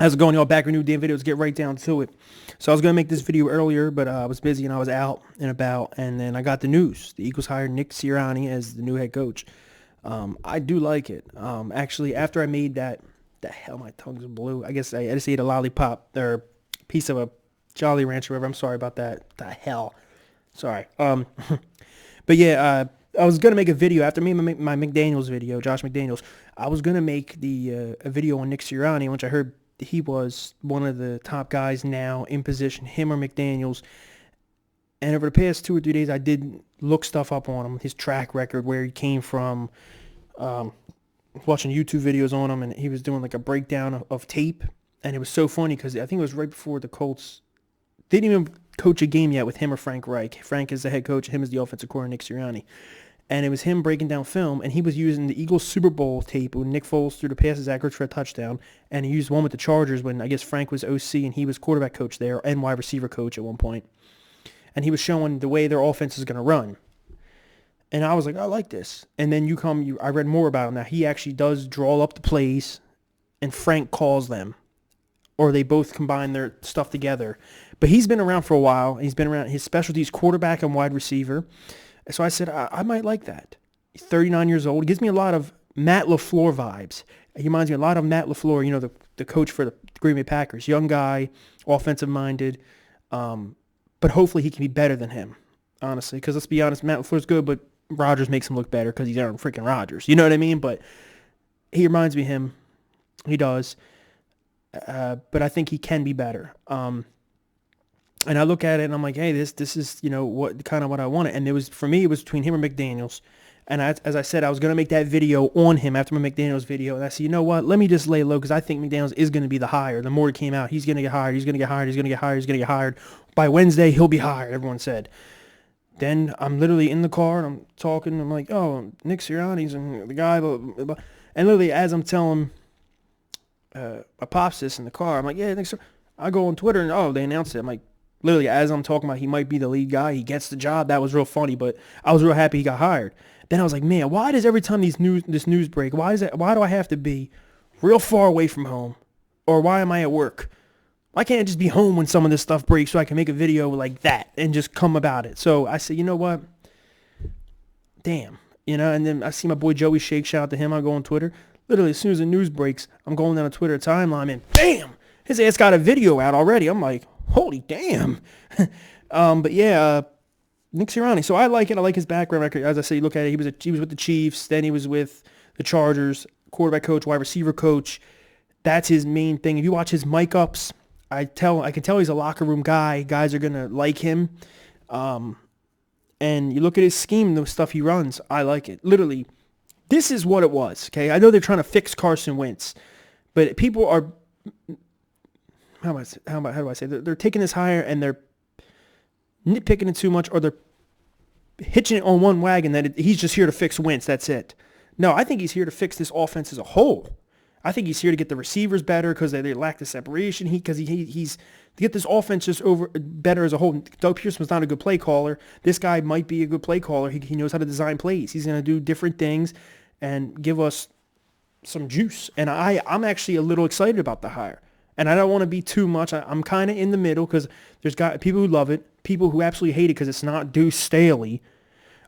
How's it going, y'all? Back with new damn videos. Get right down to it. So I was gonna make this video earlier, but I was busy and I was out and about, and then I got the news. The Eagles hired Nick Sirianni as the new head coach. I do like it. Actually, after I made that, the hell, my tongue's blue. I guess I just ate a lollipop or piece of a Jolly Rancher, whatever. I'm sorry about that. The hell, sorry. But yeah, I was gonna make a video after my McDaniels video, Josh McDaniels. I was gonna make a video on Nick Sirianni, which I heard he was one of the top guys now in position, him or McDaniels. And over the past 2 or 3 days, I did look stuff up on him, his track record, where he came from, watching YouTube videos on him, and he was doing like a breakdown of tape. And it was so funny because I think it was right before the Colts didn't even coach a game yet with him or Frank Reich. Frank is the head coach, him is the offensive coordinator, Nick Sirianni. And it was him breaking down film, and he was using the Eagles Super Bowl tape when Nick Foles threw the passes accurate for a touchdown, and he used one with the Chargers when I guess Frank was OC and he was quarterback coach there and wide receiver coach at one point. And he was showing the way their offense is going to run. And I was like, I like this. And then I read more about him now. He actually does draw up the plays, and Frank calls them, or they both combine their stuff together. But he's been around for a while. He's been around. His specialty is quarterback and wide receiver. So I said, I might like that. He's 39 years old. He gives me a lot of Matt LaFleur vibes. He reminds me a lot of Matt LaFleur, the coach for the Green Bay Packers. Young guy, offensive-minded, but hopefully he can be better than him, honestly. Because let's be honest, Matt LaFleur's good, but Rodgers makes him look better because he's Aaron freaking Rodgers. You know what I mean? But he reminds me of him. He does. But I think he can be better. And I look at it and I'm like, hey, this is what I wanted. And for me it was between him or McDaniels. And as I said, I was gonna make that video on him after my McDaniels video. And I said, you know what? Let me just lay low because I think McDaniels is gonna be the hire. The more it came out, he's gonna get hired. He's gonna get hired. He's gonna get hired. He's gonna get hired. By Wednesday, he'll be hired. Everyone said. Then I'm literally in the car and I'm talking. I'm like, oh, Nick Sirianni's and the guy. Blah, blah, blah. And literally as I'm telling my pops this in the car, I'm like, yeah, Nick. I go on Twitter and they announced it. I'm like. Literally, as I'm talking about, he might be the lead guy. He gets the job. That was real funny, but I was real happy he got hired. Then I was like, man, why does every time this news break, why do I have to be real far away from home? Or why am I at work? Why can't I just be home when some of this stuff breaks so I can make a video like that and just come about it? So I said, you know what? Damn. And then I see my boy Joey Shake, shout out to him. I go on Twitter. Literally, as soon as the news breaks, I'm going down a Twitter timeline and bam! His ass got a video out already. I'm like, holy damn. But yeah, Nick Sirianni. So I like it. I like his background record. As I say, look at it. He was with the Chiefs. Then he was with the Chargers, quarterback coach, wide receiver coach. That's his main thing. If you watch his mic ups, I can tell he's a locker room guy. Guys are going to like him. And you look at his scheme, the stuff he runs, I like it. Literally, this is what it was. Okay. I know they're trying to fix Carson Wentz, but people are, how do I say? They're taking this higher and they're nitpicking it too much, or they're hitching it on one wagon that he's just here to fix Wentz. That's it. No, I think he's here to fix this offense as a whole. I think he's here to get the receivers better because they lack the separation. He's to get this offense just better as a whole. Doug Pearson's not a good play caller. This guy might be a good play caller. He knows how to design plays. He's going to do different things and give us some juice. And I'm actually a little excited about the hire. And I don't want to be too much. I'm kind of in the middle because there's people who love it, people who absolutely hate it because it's not Deuce Staley,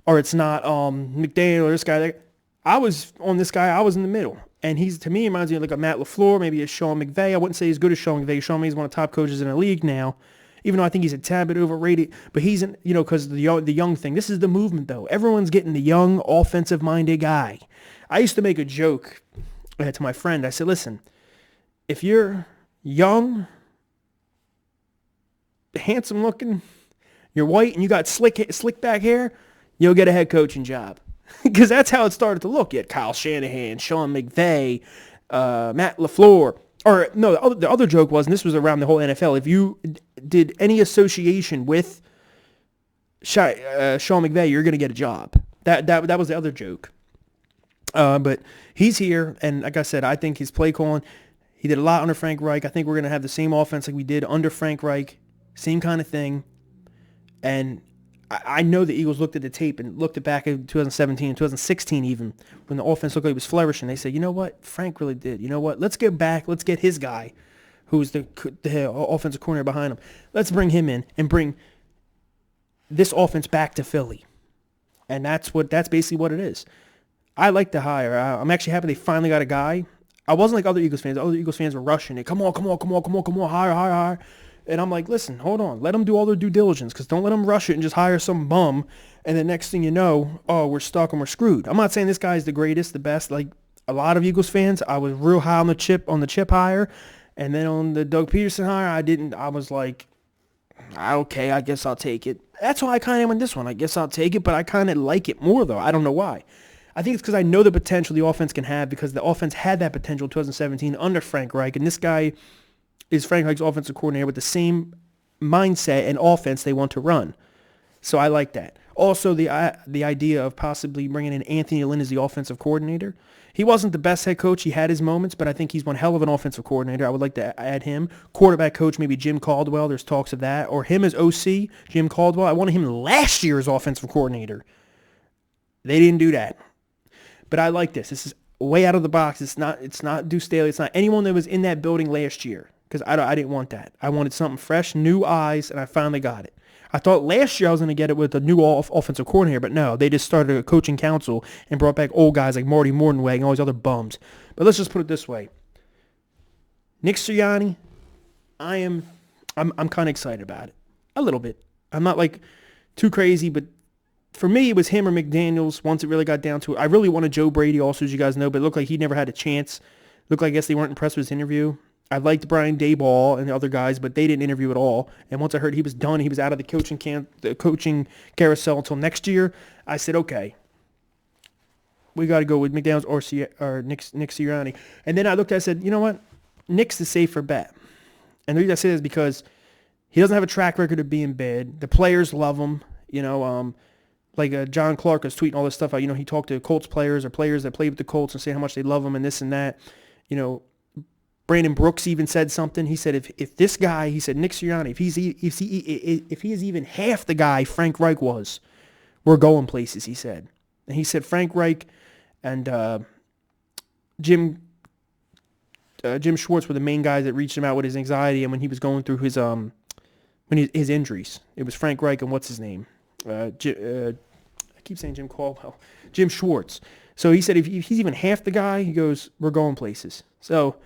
or it's not McDaniel or this guy. I was on this guy. I was in the middle, and to me, reminds me of like a Matt LaFleur, maybe a Sean McVay. I wouldn't say he's good as Sean McVay. Sean McVay's one of the top coaches in the league now, even though I think he's a tad bit overrated. But he's because the young thing. This is the movement, though. Everyone's getting the young, offensive-minded guy. I used to make a joke to my friend. I said, listen, if you're young, handsome looking, you're white, and you got slick back hair, you'll get a head coaching job. Because that's how it started to look. You had Kyle Shanahan, Sean McVay, Matt LaFleur. Or no, the other joke was, and this was around the whole NFL, if you did any association with Sean McVay, you're going to get a job. That was the other joke. But he's here, and like I said, I think his play calling, he did a lot under Frank Reich. I think we're going to have the same offense like we did under Frank Reich. Same kind of thing. And I know the Eagles looked at the tape and looked back at 2017 and 2016 even, when the offense looked like it was flourishing. They said, you know what? Frank really did. You know what? Let's get back. Let's get his guy who's the offensive coordinator behind him. Let's bring him in and bring this offense back to Philly. And that's basically what it is. I like the hire. I'm actually happy they finally got a guy. I wasn't like other Eagles fans. Other Eagles fans were rushing it. Come on, hire. And I'm like, listen, hold on. Let them do all their due diligence, because don't let them rush it and just hire some bum. And the next thing you know, oh, we're stuck and we're screwed. I'm not saying this guy's the greatest, the best. Like a lot of Eagles fans, I was real high on the chip hire. And then on the Doug Peterson hire, I was like, okay, I guess I'll take it. That's why I kind of am on this one. I guess I'll take it, but I kind of like it more, though. I don't know why. I think it's because I know the potential the offense can have, because the offense had that potential in 2017 under Frank Reich, and this guy is Frank Reich's offensive coordinator with the same mindset and offense they want to run. So I like that. Also, the idea of possibly bringing in Anthony Lynn as the offensive coordinator. He wasn't the best head coach. He had his moments, but I think he's one hell of an offensive coordinator. I would like to add him. Quarterback coach, maybe Jim Caldwell. There's talks of that. Or him as OC, Jim Caldwell. I wanted him last year as offensive coordinator. They didn't do that. But I like this. This is way out of the box. It's not Deuce Staley. It's not anyone that was in that building last year, because I didn't want that. I wanted something fresh, new eyes, and I finally got it. I thought last year I was going to get it with a new offensive coordinator, but no, they just started a coaching council and brought back old guys like Marty Mortenweg and all these other bums. But let's just put it this way. Nick Sirianni, I'm kind of excited about it. A little bit. I'm not like too crazy, but for me, it was him or McDaniels once it really got down to it. I really wanted Joe Brady also, as you guys know, but it looked like he never had a chance. Looked like, I guess they weren't impressed with his interview. I liked Brian Daboll and the other guys, but they didn't interview at all. And once I heard he was done, he was out of the coaching carousel until next year, I said, okay, we got to go with McDaniels or Nick Sirianni. And then I looked at it and said, you know what? Nick's the safer bet. And the reason I say that is because he doesn't have a track record of being bad. The players love him. You know, like John Clark was tweeting all this stuff out. You know, he talked to Colts players or players that played with the Colts and say how much they love him and this and that. You know, Brandon Brooks even said something. He said, if this guy, he said, Nick Sirianni, if he is even half the guy Frank Reich was, we're going places, he said. And he said Frank Reich and Jim Schwartz were the main guys that reached him out with his anxiety and when he was going through his injuries. It was Frank Reich and what's his name? I keep saying Jim Caldwell. Jim Schwartz. So he said if he's even half the guy, he goes, we're going places. So,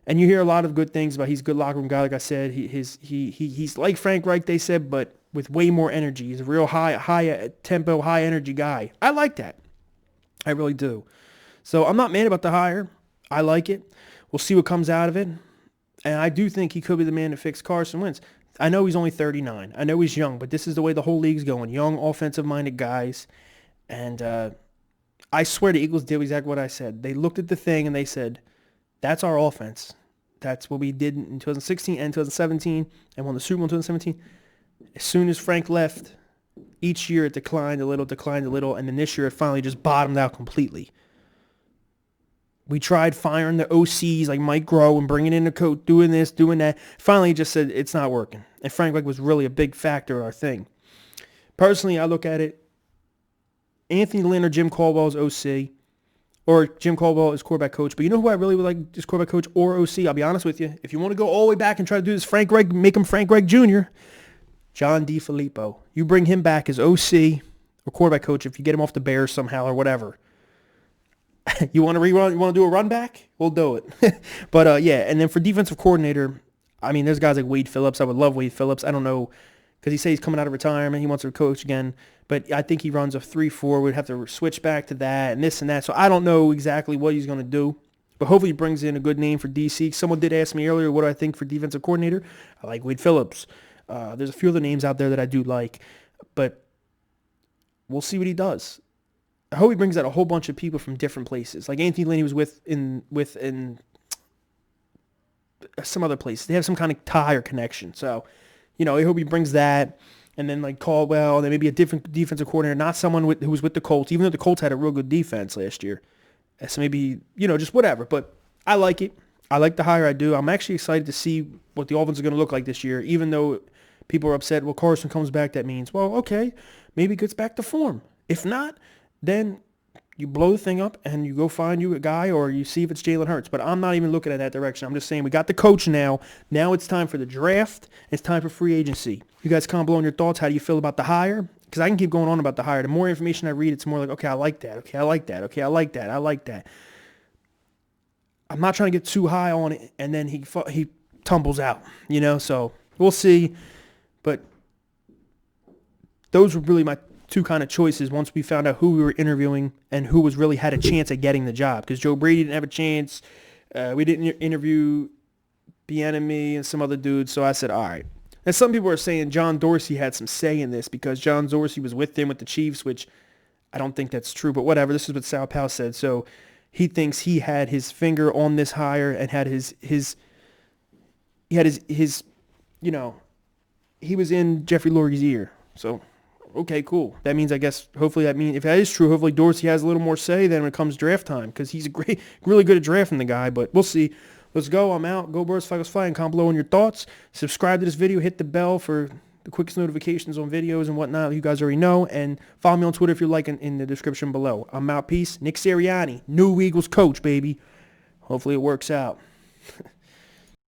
and you hear a lot of good things about he's a good locker room guy. Like I said, he's like Frank Reich, they said, but with way more energy. He's a real high tempo, high energy guy. I like that. I really do. So I'm not mad about the hire. I like it. We'll see what comes out of it. And I do think he could be the man to fix Carson Wentz. I know he's only 39. I know he's young, but this is the way the whole league's going. Young, offensive-minded guys. And I swear the Eagles did exactly what I said. They looked at the thing and they said, that's our offense. That's what we did in 2016 and 2017 and won the Super Bowl in 2017. As soon as Frank left, each year it declined a little, and then this year it finally just bottomed out completely. We tried firing the OCs like Mike Groh and bringing in the coach, doing this, doing that. Finally just said it's not working. And Frank Reich was really a big factor in our thing. Personally, I look at it, Anthony Lynn or Jim Caldwell is OC. Or Jim Caldwell is quarterback coach. But you know who I really would like as quarterback coach or OC? I'll be honest with you. If you want to go all the way back and try to do this Frank Reich, make him Frank Reich Jr., John DeFilippo. You bring him back as OC or quarterback coach if you get him off the Bears somehow or whatever. You want to rerun? You want to do a run back? We'll do it. But, yeah, and then for defensive coordinator, I mean, there's guys like Wade Phillips. I would love Wade Phillips. I don't know, because he says he's coming out of retirement. He wants to coach again. But I think he runs a 3-4. We'd have to switch back to that and this and that. So I don't know exactly what he's going to do. But hopefully he brings in a good name for DC. Someone did ask me earlier, what do I think for defensive coordinator? I like Wade Phillips. There's a few other names out there that I do like. But we'll see what he does. I hope he brings out a whole bunch of people from different places. Like Anthony Lynn, he was with in some other place. They have some kind of tie or connection. So, you know, I hope he brings that. And then like Caldwell, and then maybe a different defensive coordinator, not someone who was with the Colts, even though the Colts had a real good defense last year. So maybe, you know, just whatever. But I like it. I like the hire. I do. I'm actually excited to see what the offense is going to look like this year, even though people are upset. Well, Carson comes back. That means, well, okay, maybe it gets back to form. If not, then you blow the thing up and you go find you a guy, or you see if it's Jalen Hurts. But I'm not even looking at that direction. I'm just saying we got the coach now. Now it's time for the draft. It's time for free agency. You guys comment below on your thoughts. How do you feel about the hire? Because I can keep going on about the hire. The more information I read, it's more like, okay, I like that. Okay, I like that. Okay, I like that. I like that. I'm not trying to get too high on it, and then he tumbles out, So we'll see. But those were really my two kind of choices once we found out who we were interviewing and who was really had a chance at getting the job. Because Joe Brady didn't have a chance. We didn't interview Bieniemy and some other dudes, so I said, all right. And some people are saying John Dorsey had some say in this because John Dorsey was with them with the Chiefs, which I don't think that's true, but whatever. This is what Sal Powell said. So he thinks he had his finger on this hire and had his he was in Jeffrey Lurie's ear. So, okay, cool. That means, I guess, hopefully if that is true, hopefully Dorsey has a little more say then when it comes draft time, because he's really good at drafting the guy, but we'll see. Let's go. I'm out. Go Birds, Fly, Fly, and comment below on your thoughts. Subscribe to this video. Hit the bell for the quickest notifications on videos and whatnot. You guys already know. And follow me on Twitter if you're liking in the description below. I'm out. Peace. Nick Sirianni, new Eagles coach, baby. Hopefully it works out.